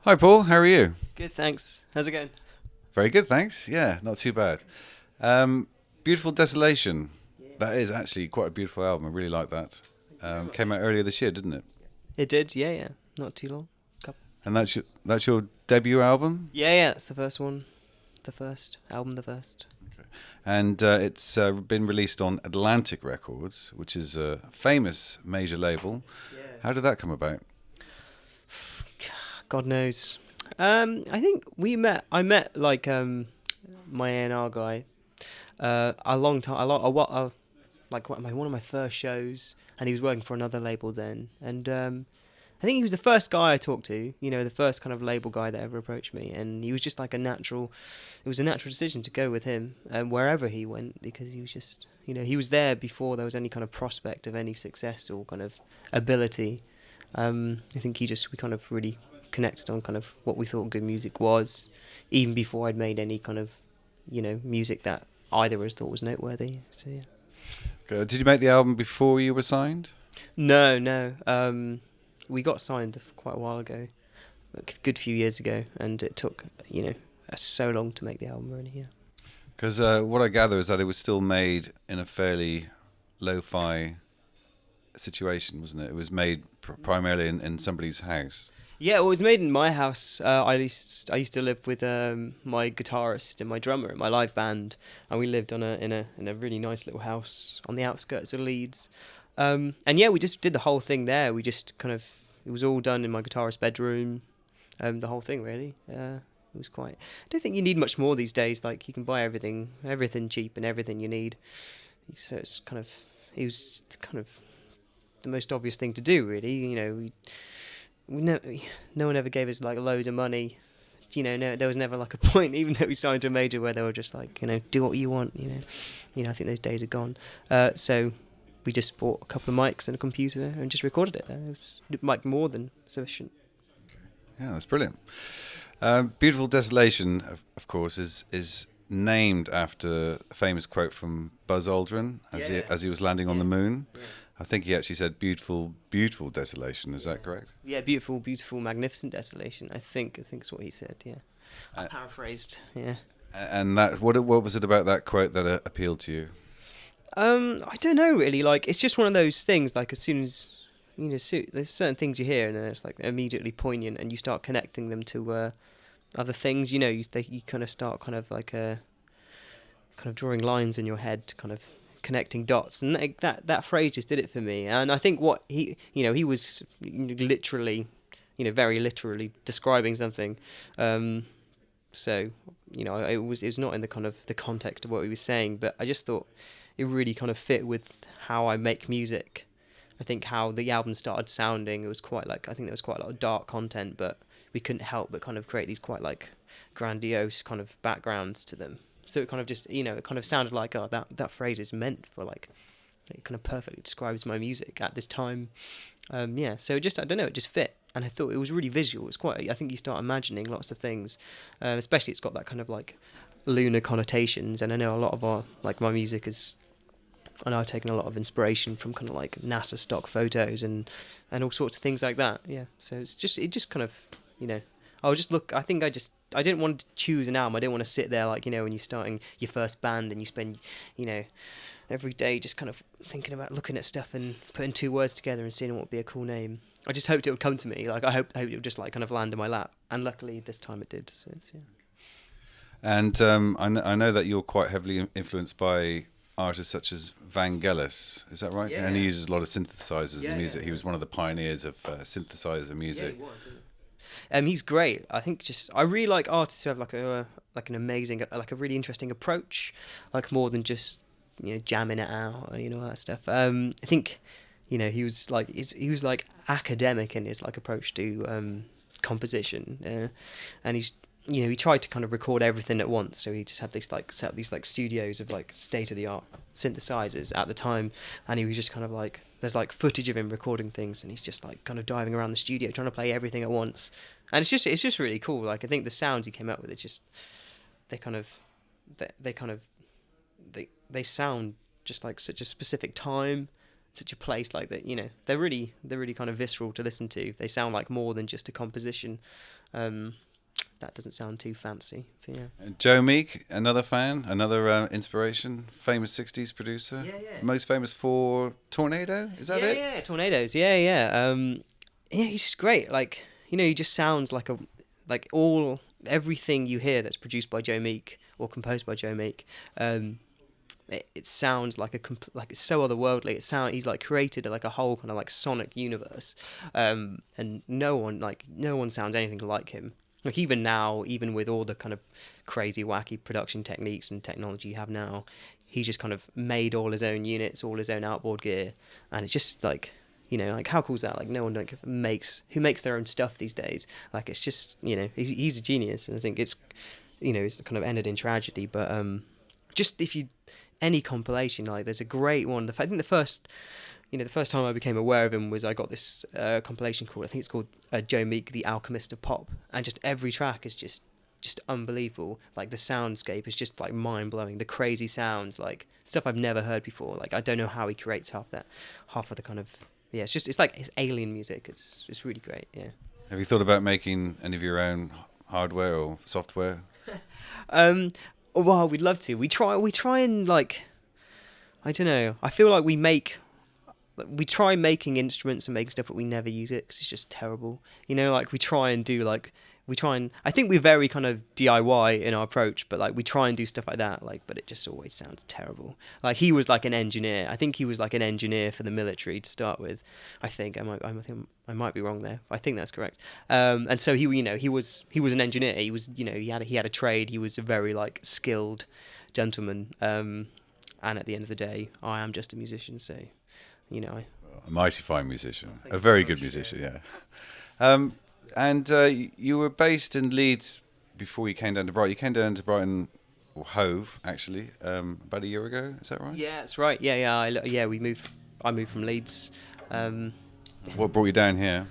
Hi Paul, how are you? Good, thanks. How's it going? Very good, thanks. Yeah, not too bad. Beautiful Desolation. That is actually quite a beautiful album. I really like that. Thank you very Came much. out earlier this year, didn't it? It did, yeah, yeah. Not too long. Couple. And that's your debut album, Yeah, yeah, that's the first one. The first album, the first. and it's been released on Atlantic Records, which is a famous major label. Yeah. How did that come about? God knows. I think we met. I met like my A&R guy. A long time. Like one of my first shows, and he was working for another label then, and I think he was the first guy I talked to, the first kind of label guy that ever approached me, and he was just like it was a natural decision to go with him wherever he went, because he was just, he was there before there was any kind of prospect of any success or kind of ability. I think we kind of really connected on kind of what we thought good music was, even before I'd made any kind of, music that either of us thought was noteworthy. So yeah. Did you make the album before you were signed? No, no. We got signed quite a while ago, a good few years ago, and it took, so long to make the album, really, yeah. Because what I gather is that it was still made in a fairly lo-fi situation, wasn't it? It was made primarily in somebody's house. Yeah, well, it was made in my house. I used to live with my guitarist and my drummer in my live band, and we lived in a really nice little house on the outskirts of Leeds. And yeah, we just did the whole thing there. We just kind of it was all done in my guitarist's bedroom. The whole thing really. It was quite. I don't think you need much more these days. Like you can buy everything cheap and everything you need. So it's kind of it was kind of the most obvious thing to do, really. We no one ever gave us like loads of money. No, there was never like a point, even though we signed to a major, where they were just like, do what you want. I think those days are gone. So we just bought a couple of mics and a computer and just recorded it. It was like more than sufficient. Yeah, that's brilliant. Beautiful Desolation, of course, is named after a famous quote from Buzz Aldrin as he was landing on the moon. Yeah. I think he actually said "beautiful, beautiful desolation." Is that correct? Yeah, beautiful, beautiful, magnificent desolation. I think it's what he said. Yeah, I Uh, paraphrased. Yeah. and that what was it about that quote that appealed to you? I don't know really. Like, it's just one of those things. Like, as soon as there's certain things you hear, and then it's like immediately poignant, and you start connecting them to other things. You kind of start kind of like kind of drawing lines in your head, kind of connecting dots, and like that phrase just did it for me. And I think what he was literally, very literally describing something. So it was not in the kind of the context of what he was saying, but I just thought it really kind of fit with how I make music. I think how the album started sounding, it was quite like, I think there was quite a lot of dark content, but we couldn't help but kind of create these quite like grandiose kind of backgrounds to them. So it kind of just, it kind of sounded like, oh, that phrase is meant for like, it kind of perfectly describes my music at this time. Yeah, so I don't know, it just fit. And I thought it was really visual. It's quite, I think you start imagining lots of things, especially it's got that kind of like lunar connotations. And I know a lot of my music is, I know I've taken a lot of inspiration from kind of like NASA stock photos and all sorts of things like that. Yeah, so it just kind of, I didn't want to choose an album. I didn't want to sit there like, when you're starting your first band and you spend, every day just kind of thinking about looking at stuff and putting two words together and seeing what would be a cool name. I just hoped it would come to me. Like I hoped it would just like kind of land in my lap. And luckily this time it did. So it's, yeah. And I know that you're quite heavily influenced by artists such as Vangelis. Is that right? Yeah. And he uses a lot of synthesizers in Yeah, music. yeah. He was one of the pioneers of synthesizer music. Yeah, he was. He's great. I think I really like artists who have like an amazing, like a really interesting approach, like more than just jamming it out, or, all that stuff. I think he was like academic in his like approach to composition, and he tried to kind of record everything at once. So he just had set up these like studios of like state of the art synthesizers at the time, and he was just kind of like, there's like footage of him recording things, and he's just like kind of diving around the studio trying to play everything at once, and it's just really cool. Like I think the sounds he came up with, they sound just like such a specific time, such a place like that. You know, they're really kind of visceral to listen to. They sound like more than just a composition. That doesn't sound too fancy. But yeah. Joe Meek, another fan, another inspiration, famous 60s producer. Yeah. Most famous for Tornado, is that it? Yeah, Tornadoes. Yeah. He's just great. Like, you know, he just sounds like everything you hear that's produced by Joe Meek or composed by Joe Meek. It sounds like it's so otherworldly. He's like created like a whole kind of like sonic universe, and no one sounds anything like him. Like even now, even with all the kind of crazy, wacky production techniques and technology you have now, he just kind of made all his own units, all his own outboard gear, and it's just like, you know, like how cool is that? Like no one makes their own stuff these days. Like it's just, you know, he's a genius, and I think it's, you know, it's kind of ended in tragedy. But just if you any compilation, like there's a great one. I think the first time I became aware of him was I got this compilation called, I think it's called Joe Meek, The Alchemist of Pop, and just every track is just unbelievable. Like the soundscape is just like mind blowing. The crazy sounds, like stuff I've never heard before. Like I don't know how he creates half of the kind of, yeah. It's like it's alien music. It's really great. Yeah. Have you thought about making any of your own hardware or software? Well, we'd love to. We try and like, I don't know. I feel like we try making instruments and making stuff, but we never use it because it's just terrible. You know, like I think we're very kind of DIY in our approach, but like we try and do stuff like that, like, but it just always sounds terrible. Like he was like an engineer. I think he was like an engineer for the military to start with. I think I might be wrong there. I think that's correct. And so he was an engineer. He was, you know, he had a trade. He was a very like skilled gentleman. And at the end of the day, I am just a musician. So, you know, a mighty fine musician, a very good musician, yeah. And you were based in Leeds before you came down to Brighton. You came down to Brighton, or Hove, actually, about a year ago. Is that right? Yeah, that's right. Yeah. I moved from Leeds. What brought you down here?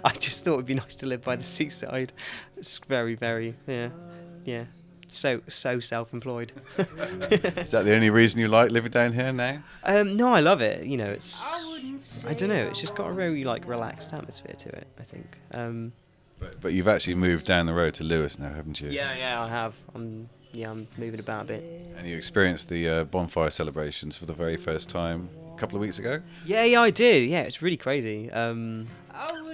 I just thought it'd be nice to live by the seaside. It's very, very, yeah. So self-employed. Is that the only reason you like living down here now? No, I love it. You know, I don't know. It's just got a very like relaxed atmosphere to it, I think. But you've actually moved down the road to Lewes now, haven't you? Yeah, I have. I'm moving about a bit. And you experienced the bonfire celebrations for the very first time a couple of weeks ago? Yeah, I did. Yeah, it's really crazy.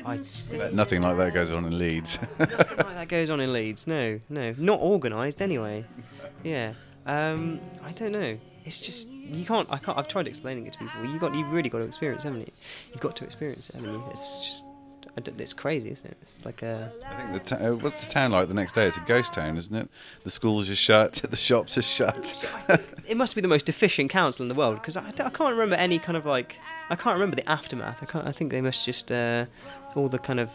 Nothing like that goes on in Leeds. Nothing like that goes on in Leeds. No, not organised anyway. Yeah. I don't know. It's just I can't. I've tried explaining it to people. You've really got to experience, haven't you? You've got to experience it, haven't you? It's just. It's crazy, isn't it? It's like a. I think what's the town like the next day? It's a ghost town, isn't it? The schools are shut, the shops are shut. It must be the most efficient council in the world, because I can't remember any kind of like. I can't remember the aftermath. I think they must just all the kind of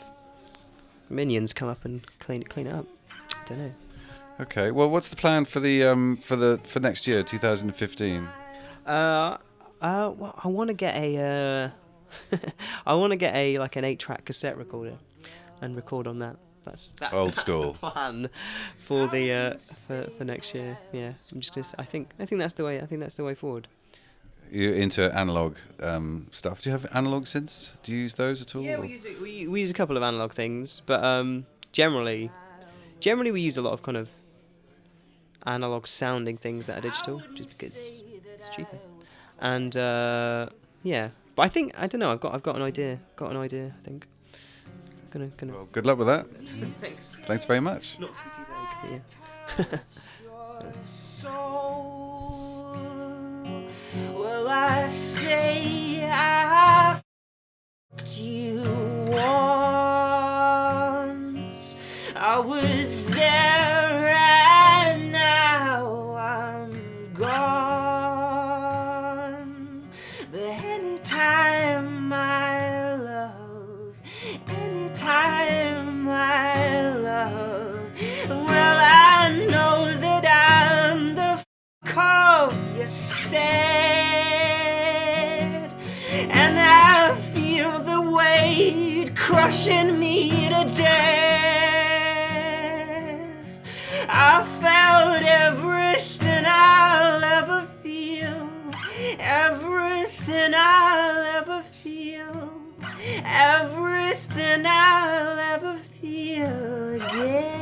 minions come up and clean it up. I don't know. Okay. Well, what's the plan for the for next year, 2015? Well, I want to get a. I want to get an 8-track cassette recorder and record on that. That's old school. The plan for the for next year. Yeah, I'm just gonna. I think that's the way. I think that's the way forward. You're into analog stuff. Do you have analog synths? Do you use those at all? Yeah, we use a couple of analog things, but generally we use a lot of kind of analog sounding things that are digital, just because it's cheaper. And yeah. But I don't know. I've got an idea. I think. Gonna. Well, good luck with that. Thanks. Thanks very much. Not too vague, but yeah. Well, I say I f***ed you once. I was there and now I'm gone. But anytime I love, well, I know that I'm the f*** you said, and I feel the weight crushing me to death. I felt everything I'll ever feel, everything everything I'll ever feel again.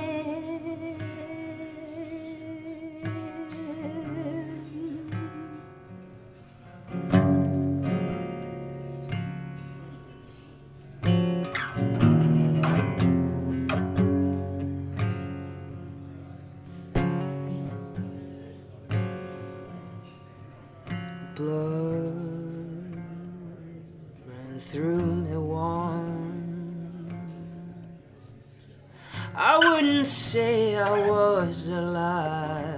Blood ran through me warm. I wouldn't say I was alive.